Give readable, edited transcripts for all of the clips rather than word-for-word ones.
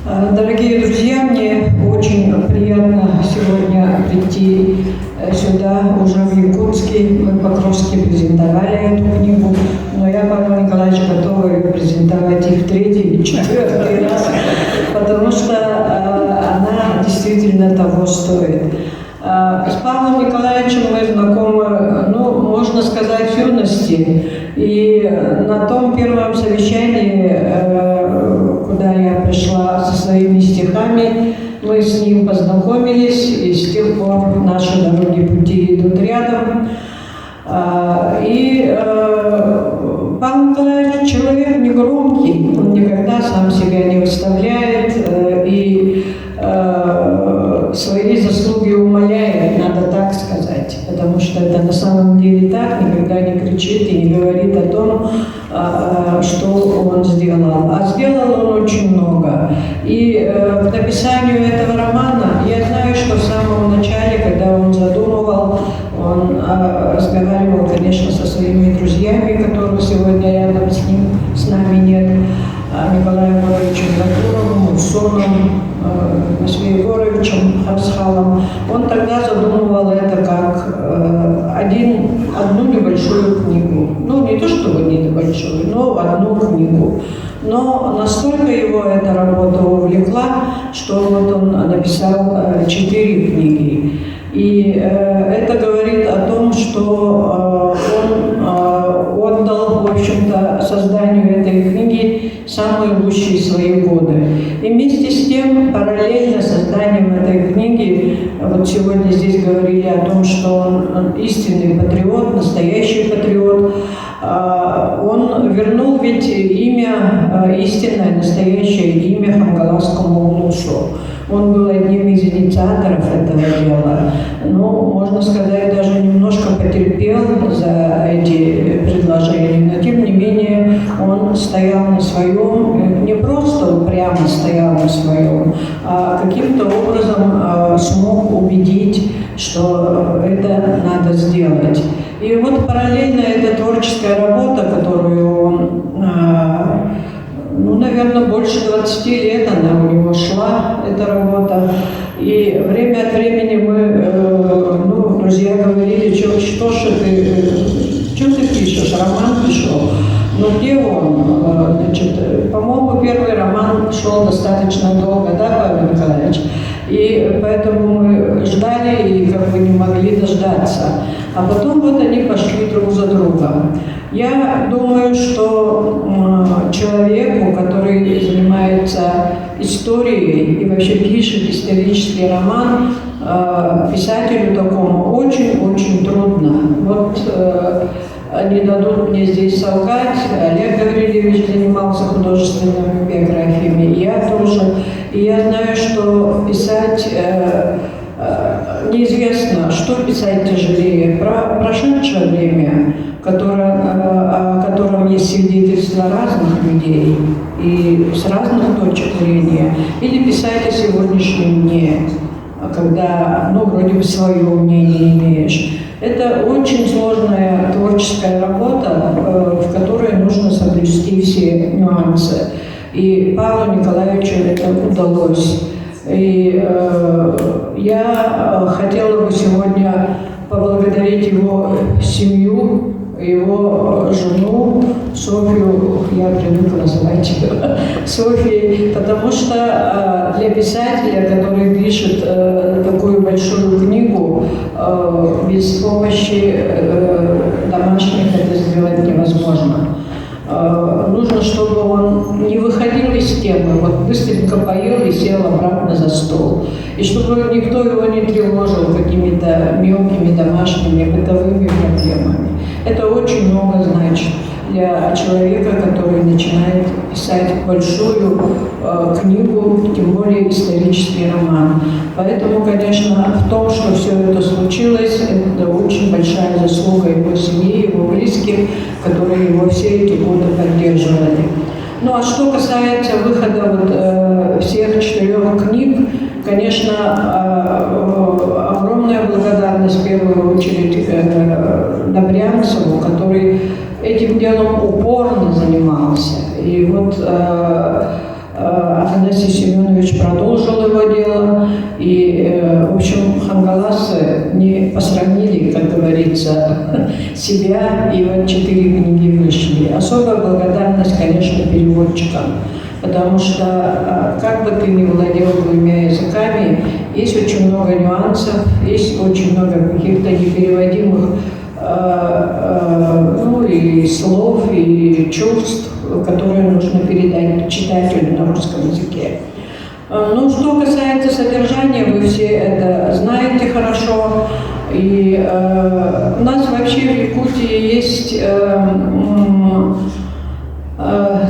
Дорогие друзья, мне очень приятно сегодня прийти сюда, уже в Якутске. Мы в Покровске презентовали эту книгу, но я, Павел Николаевич, готова ее презентовать и в третий, и в четвертый раз, потому что она действительно того стоит. С Павлом Николаевичем мы знакомы, можно сказать, в юности. И на том первом совещании, куда я пришла со своими стихами, мы с ним познакомились, и с тех пор наши дороги пути идут рядом. И Павел Николаевич человек негромкий, он никогда сам себя не выставляет и свои заслуги умаляет, надо так сказать, потому что это на самом деле так, никогда не кричит и не говорит о том, что он сделал. А сделал он очень много. И к написанию этого романа, я знаю, что в самом начале, когда он задумывал, он разговаривал, конечно, со своими друзьями, которых сегодня рядом с нами нет, Николаем Егоровичем Батуровым, Усоном, Матвеем Егоровичем Харсхалом. Он тогда задумывал это как одну небольшую книгу. Не то чтобы не небольшую, но одну книгу. Но настолько его эта работа увлекла, что вот он написал 4 книги. И это говорит о том, что он отдал, в общем-то, созданию этой книги самые лучшие свои годы. И вместе с тем, параллельно с созданием этой книги, вот сегодня здесь говорили о том, что он истинный патриот, настоящий патриот, он вернул ведь имя, истинное, настоящее имя Хамгаласскому улусу. Он был одним из инициаторов этого дела. Можно сказать, даже немножко потерпел за эти предложения, но тем не менее он стоял на своем, не просто упрямо стоял на своем, а каким-то образом смог убедить, что это надо сделать. И вот параллельно эта творческая работа, которую он, наверное, больше 20 лет она у него шла, эта работа. И время от времени мы, друзья говорили, что ты пишешь, роман пришел. Где он? По-моему, первый роман шел достаточно долго, да, Павел Николаевич? И поэтому мы ждали и не могли дождаться. А потом вот они пошли друг за другом. Я думаю, что человеку, который занимается историей и вообще пишет исторический роман, писателю такому очень-очень трудно. Они дадут мне здесь солгать. Олег Гаврилевич занимался художественными биографиями, я тоже. И я знаю, что писать неизвестно, что писать тяжелее. Про прошедшее время, о котором есть свидетельства разных людей и с разных точек зрения, или писать о сегодняшнем дне, когда, вроде бы свое мнение имеешь. Это очень сложная творческая работа, в которой нужно соблюсти все нюансы. И Павлу Николаевичу это удалось. И я хотела бы сегодня поблагодарить его семью, его жену Софью, я привыкла называть ее Софией, потому что для писателя, который пишет такую большую книгу, без помощи домашних это сделать невозможно. Нужно, чтобы он не выходил из темы, быстренько поел и сел обратно за стол. И чтобы никто его не тревожил какими-то мелкими домашними бытовыми проблемами. Это очень много значит для человека, который начинает писать большую книгу, тем более исторический роман. Поэтому, конечно, в том, что все это случилось, это очень большая заслуга его семьи, его близких, которые его все эти годы поддерживали. А что касается выхода всех 4 книг, конечно, огромная благодарность в первую очередь Добрянцеву, который этим делом упорно занимался. И Афанасий Семенович Николаевич продолжил его дело. И, в общем, хангаласы не посрамили, как говорится, себя, и вот 4 книги вышли. Особая благодарность, конечно, переводчикам. Потому что, как бы ты ни владел 2 языками, есть очень много нюансов, есть очень много каких-то непереводимых и слов, и чувств, которые нужно передать читателю на русском языке. Ну, что касается содержания, вы все это знаете хорошо. И у нас вообще в Якутии есть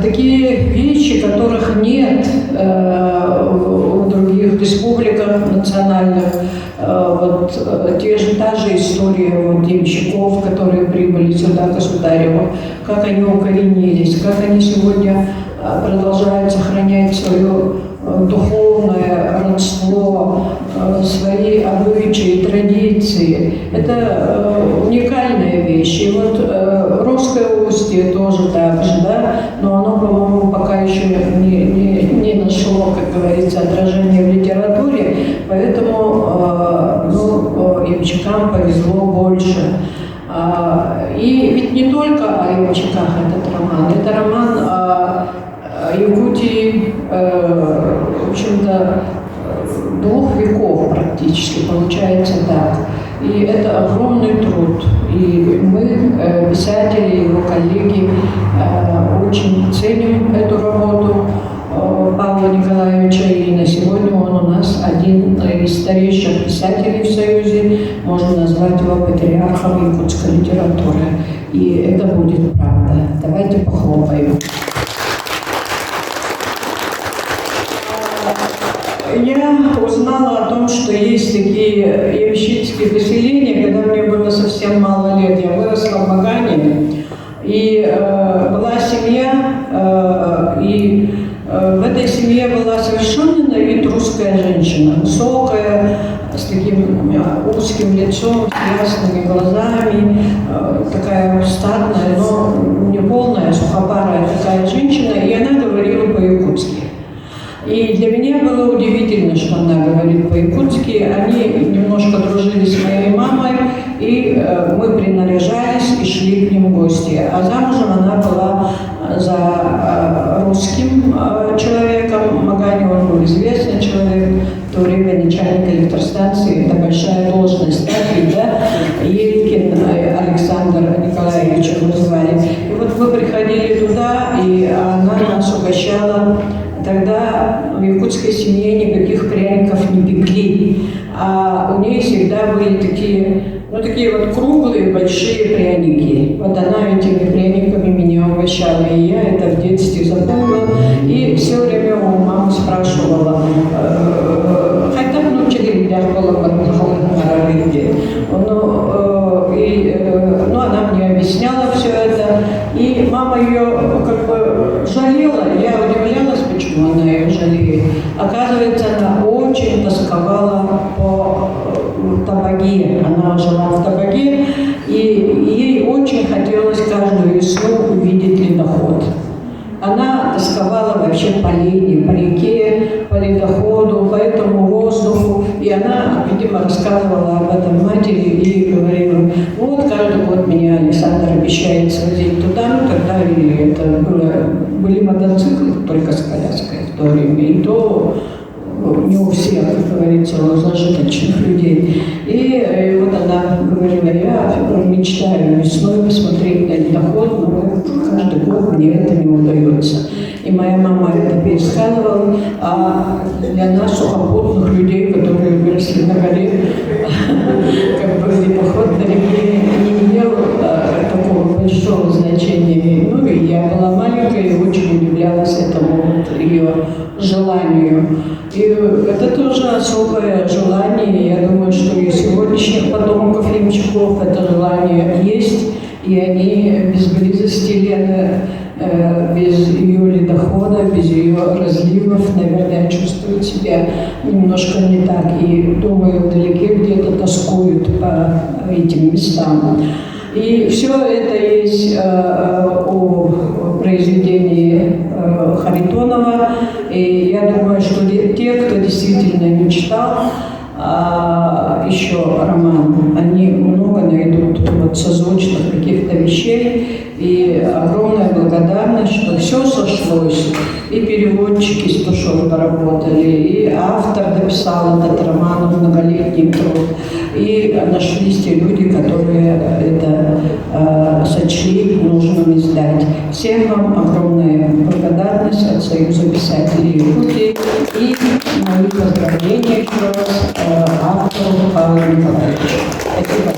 такие вещи, которых нет в других республиках национальных. Вот та же история ямщиков, которые прибыли сюда, государеву, как они укоренились, как они сегодня продолжают сохранять свое духовное родство, свои обычаи, традиции. Это уникальная вещь. И вот русское устье тоже так же, да, но оно, по-моему, пока еще не нашло, как говорится, отражения в литературе, поэтому ямщикам повезло больше. И ведь не только о ямщиках этот роман. Это роман о Якутии, в общем-то, 2 веков практически, получается так. И это огромный труд. И мы, писатели, его коллеги, очень ценим эту работу Павла Николаевича. И на сегодня он у нас один из старейших писателей в Союзе. Можно назвать его патриархом якутской литературы. И это будет правда. Давайте похлопаем. Я узнала о том, что есть такие ямщицкие поселения, когда мне было совсем мало лет. Я выросла в Магане, и была семья, и в этой семье была совершенно на вид русская женщина, высокая, с таким узким лицом, с ясными глазами, такая статная, но не полная, сухопарая такая женщина, и она говорила по-якутски. И для меня было удивительно, что она говорит по-якутски. Они немножко дружили с моей мамой, и мы принаряжались и шли к ним в гости. А замужем она была за русским человеком. Магане он был известный человек, в то время начальник электростанции, это большая должность, да? Елькин Александр Николаевич его звали. И вот мы приходили туда, и она нас угощала. Тогда в якутской семье никаких пряников не пекли, а у нее всегда были такие вот круглые, большие пряники. Вот она этими пряниками меня угощала, и я это в детстве запомнила. И все время у мамы спрашивала, хотя было она мне объясняла все это, и мама ее как бы жалела. Я удивлялась, почему она ее жалеет. Оказывается, она очень тосковала по Табаге. Она жила в Табаге, и ей очень хотелось каждую весну увидеть ледоход. Она тосковала вообще по лени, по реке, по ледоходу, по этому воздуху. И она, видимо, рассказывала об этом матери и говорила, вот каждый год меня Александр обещает свозить туда, ну тогда и это были мотоциклы только с коляской в то время, и то не у всех, как говорится, у зажиточных людей. И вот она говорила, я мечтаю весной посмотреть на ледоход, но каждый год мне это не удается. И моя мама это пересказывала, а для нас, сухопутных людей, которые выросли на горе, как бы ледоход на реке не имел такого большого значения. Ну и я была маленькая и очень удивлялась этому ее желанию. И это тоже особое желание. Я думаю, что и сегодняшних потомков ямщиков это желание есть, и они без близости Лены, без ее ледохода, без ее разливов, наверное, чувствуют себя немножко не так. И, думаю, вдалеке где-то тоскуют по этим местам. И все это есть о произведении Харитонова. И я думаю, что те, кто действительно не читал еще роман, они много найдут вот созвучных каких-то вещей. И огромная благодарность, что все сошлось. И переводчики с душой поработали, и автор дописал этот роман, многолетний труд. И нашлись те люди, которые это сочли нужным издать. Всем вам огромная благодарность от Союза писателей Якутии и мои поздравления еще раз автору Павлу Николаевичу. Спасибо.